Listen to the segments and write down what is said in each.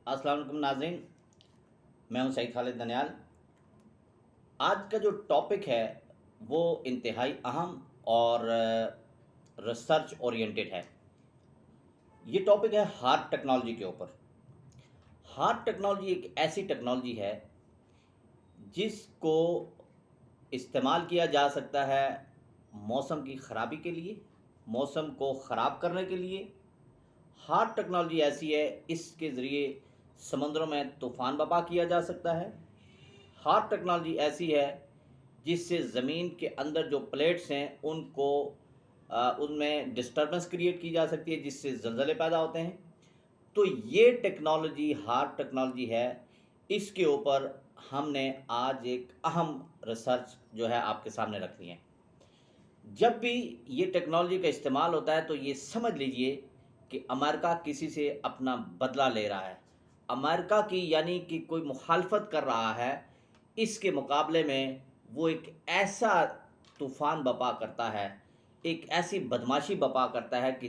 अस्सलाम वालेकुम नाज़रीन। मैं हूं सईद खालिद दनियाल। आज का जो टॉपिक है वो इंतहाई अहम और रिसर्च ओरिएंटेड है। ये टॉपिक है हार्ट टेक्नोलॉजी के ऊपर। हार्ट टेक्नोलॉजी एक ऐसी टेक्नोलॉजी है जिसको इस्तेमाल किया जा सकता है मौसम की ख़राबी के लिए, मौसम को ख़राब करने के लिए। हार्ट टेक्नोलॉजी ऐसी है, इसके ज़रिए समुद्रों में तूफ़ान बर्पा किया जा सकता है। हार्ट टेक्नोलॉजी ऐसी है जिससे ज़मीन के अंदर जो प्लेट्स हैं उनको उनमें डिस्टर्बेंस क्रिएट की जा सकती है, जिससे ज़लज़ले पैदा होते हैं। तो ये टेक्नोलॉजी हार्ट टेक्नोलॉजी है। इसके ऊपर हमने आज एक अहम रिसर्च जो है आपके सामने रखनी है। जब भी ये टेक्नोलॉजी का इस्तेमाल होता है तो ये समझ लीजिए कि अमेरिका किसी से अपना बदला ले रहा है। अमेरिका की यानी कि कोई मुखालफत कर रहा है, इसके मुकाबले में वो एक ऐसा तूफ़ान बर्पा करता है, एक ऐसी बदमाशी बर्पा करता है कि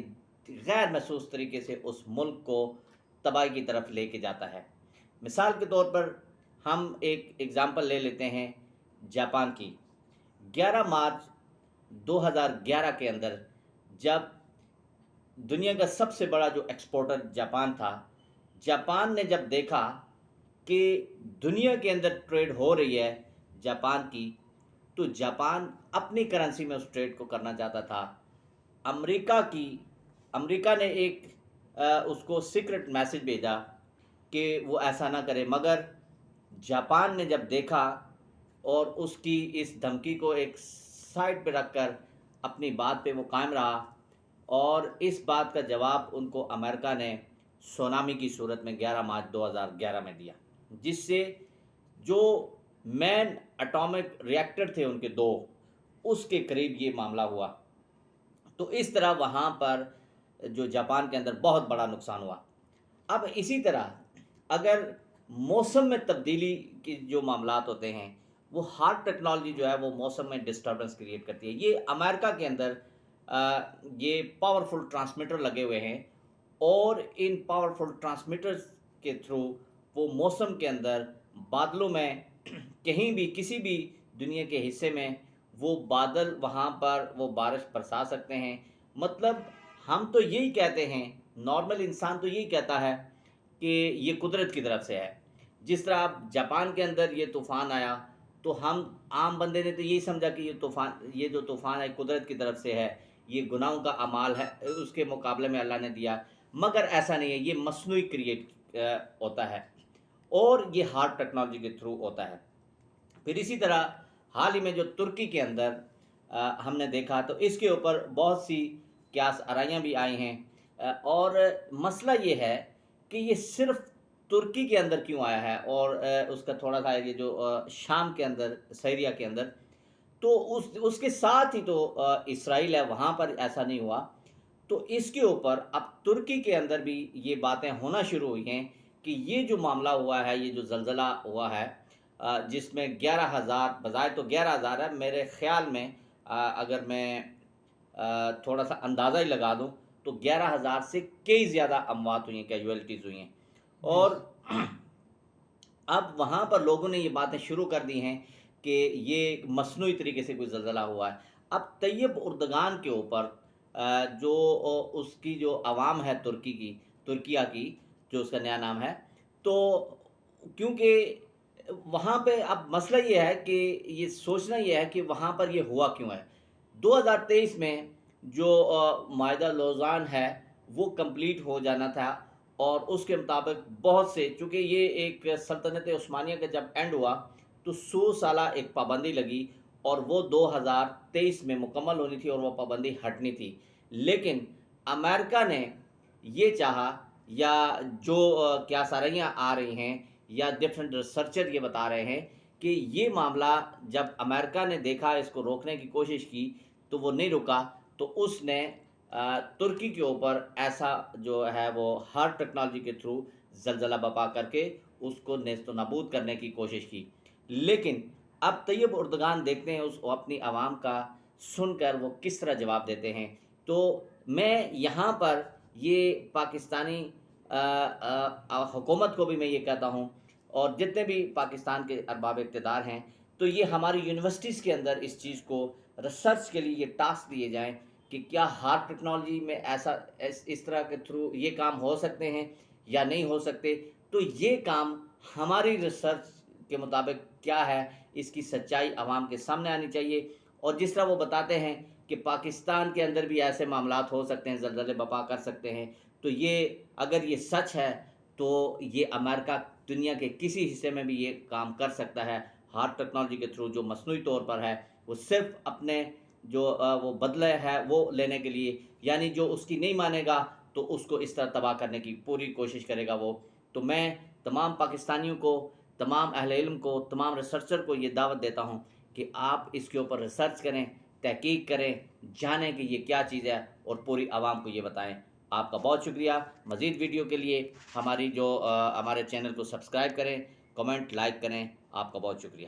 गैर महसूस तरीके से उस मुल्क को तबाही की तरफ लेके जाता है। मिसाल के तौर पर हम एक एग्ज़ाम्पल ले लेते हैं जापान की। 11 मार्च 2011 के अंदर जब दुनिया का सबसे बड़ा जो एक्सपोर्टर जापान था, जापान ने जब देखा कि दुनिया के अंदर ट्रेड हो रही है जापान की, तो जापान अपनी करेंसी में उस ट्रेड को करना चाहता था। अमेरिका की अमेरिका ने एक उसको सीक्रेट मैसेज भेजा कि वो ऐसा ना करे, मगर जापान ने जब देखा और उसकी इस धमकी को एक साइड पे रखकर अपनी बात पे वो कायम रहा, और इस बात का जवाब उनको अमेरिका ने सुनामी की सूरत में 11 मार्च 2011 में दिया, जिससे जो मैन एटॉमिक रिएक्टर थे उनके दो, उसके करीब ये मामला हुआ। तो इस तरह वहाँ पर जो जापान के अंदर बहुत बड़ा नुकसान हुआ। अब इसी तरह अगर मौसम में तब्दीली के जो मामलात होते हैं, वो हार्ट टेक्नोलॉजी जो है वो मौसम में डिस्टर्बेंस क्रिएट करती है। ये अमेरिका के अंदर ये पावरफुल ट्रांसमीटर लगे हुए हैं, और इन पावरफुल ट्रांसमीटर्स के थ्रू वो मौसम के अंदर बादलों में कहीं भी किसी भी दुनिया के हिस्से में वो बादल वहाँ पर वो बारिश बरसा सकते हैं। मतलब हम तो यही कहते हैं, नॉर्मल इंसान तो यही कहता है कि ये कुदरत की तरफ से है। जिस तरह अब जापान के अंदर ये तूफ़ान आया, तो हम आम बंदे ने तो यही समझा कि ये जो तूफ़ान है कुदरत की तरफ से है, ये गुनाहों का अमाल है, उसके मुकाबले में अल्लाह ने दिया। मगर ऐसा नहीं है, ये मसनूई क्रिएट होता है, और ये हार्ट टेक्नोलॉजी के थ्रू होता है। फिर इसी तरह हाल ही में जो तुर्की के अंदर हमने देखा, तो इसके ऊपर बहुत सी क्यास आराइयाँ भी आई हैं। और मसला ये है कि ये सिर्फ़ तुर्की के अंदर क्यों आया है, और उसका थोड़ा-सा ये जो शाम के अंदर, सीरिया के अंदर, तो उसके साथ ही तो इसराइल है, वहाँ पर ऐसा नहीं हुआ। तो इसके ऊपर अब तुर्की के अंदर भी ये बातें होना शुरू हुई हैं कि ये जो मामला हुआ है, ये जो ज़लज़ला हुआ है, जिसमें 11,000, बजाय तो 11,000 है, मेरे ख़्याल में अगर मैं थोड़ा-सा अंदाज़ा ही लगा दूँ, तो 11,000 से कई ज़्यादा अमवात हुई हैं, कैजुअलिटीज़ हुई हैं। जी, और अब वहाँ पर लोगों ने ये बातें शुरू कर दी हैं कि ये एक मसनूई तरीके से कोई ज़लज़ला हुआ है। अब तैयब उर्दगान के ऊपर जो उसकी जो अवाम है तुर्किया की, जो उसका नया नाम है, तो क्योंकि वहाँ पे अब मसला ये है कि ये सोचना ये है कि वहाँ पर ये हुआ क्यों है। 2023 में जो माहिदा लौज़ान है, वो कंप्लीट हो जाना था, और उसके मुताबिक बहुत से, चूँकि ये एक सल्तनत उस्मानिया का जब एंड हुआ, तो 100 साला एक पाबंदी लगी, और वो 2023 में मुकम्मल होनी थी और वो पाबंदी हटनी थी। लेकिन अमेरिका ने ये चाहा, या जो क्या सारियाँ आ रही हैं, या डिफरेंट रिसर्चर ये बता रहे हैं कि ये मामला जब अमेरिका ने देखा, इसको रोकने की कोशिश की, तो वो नहीं रुका। तो उसने तुर्की के ऊपर ऐसा जो है वो हार्ट टेक्नोलॉजी के थ्रू ज़लज़ला बर्पा करके उसको नेस्तो नाबूद करने की कोशिश की। लेकिन अब तैयब उर्दगान देखते हैं उस अपनी आवाम का सुनकर वो किस तरह जवाब देते हैं। तो मैं यहाँ पर ये पाकिस्तानी حکومت کو بھی میں یہ کہتا ہوں اور جتنے بھی پاکستان کے ارباب اقتدار ہیں، تو یہ ہماری یونیورسٹیز کے اندر اس چیز کو ریسرچ کے لیے یہ ٹاسک دیے جائیں کہ کیا ہارٹ ٹیکنالوجی میں ایسا اس طرح کے تھرو یہ کام ہو سکتے ہیں یا نہیں ہو سکتے. تو یہ کام ہماری ریسرچ کے مطابق کیا ہے، اس کی سچائی عوام کے سامنے آنی چاہیے. اور جس طرح وہ بتاتے ہیں کہ پاکستان کے اندر بھی ایسے معاملات ہو سکتے ہیں، زلزلے بپا کر سکتے ہیں، تو یہ اگر یہ سچ ہے تو یہ امریکہ دنیا کے کسی حصے میں بھی یہ کام کر سکتا ہے ہارٹ ٹیکنالوجی کے تھرو، جو مصنوعی طور پر ہے، وہ صرف اپنے جو وہ بدلے ہے وہ لینے کے لیے، یعنی جو اس کی نہیں مانے گا تو اس کو اس طرح تباہ کرنے کی پوری کوشش کرے گا وہ. تو میں تمام پاکستانیوں کو، تمام اہل علم کو، تمام ریسرچر کو یہ دعوت دیتا ہوں کہ آپ اس کے اوپر ریسرچ کریں، تحقیق کریں، جانیں کہ یہ کیا چیز ہے اور پوری عوام کو یہ بتائیں. آپ کا بہت شکریہ. مزید ویڈیو کے لیے ہمارے چینل کو سبسکرائب کریں، کمنٹ لائک کریں. آپ کا بہت شکریہ.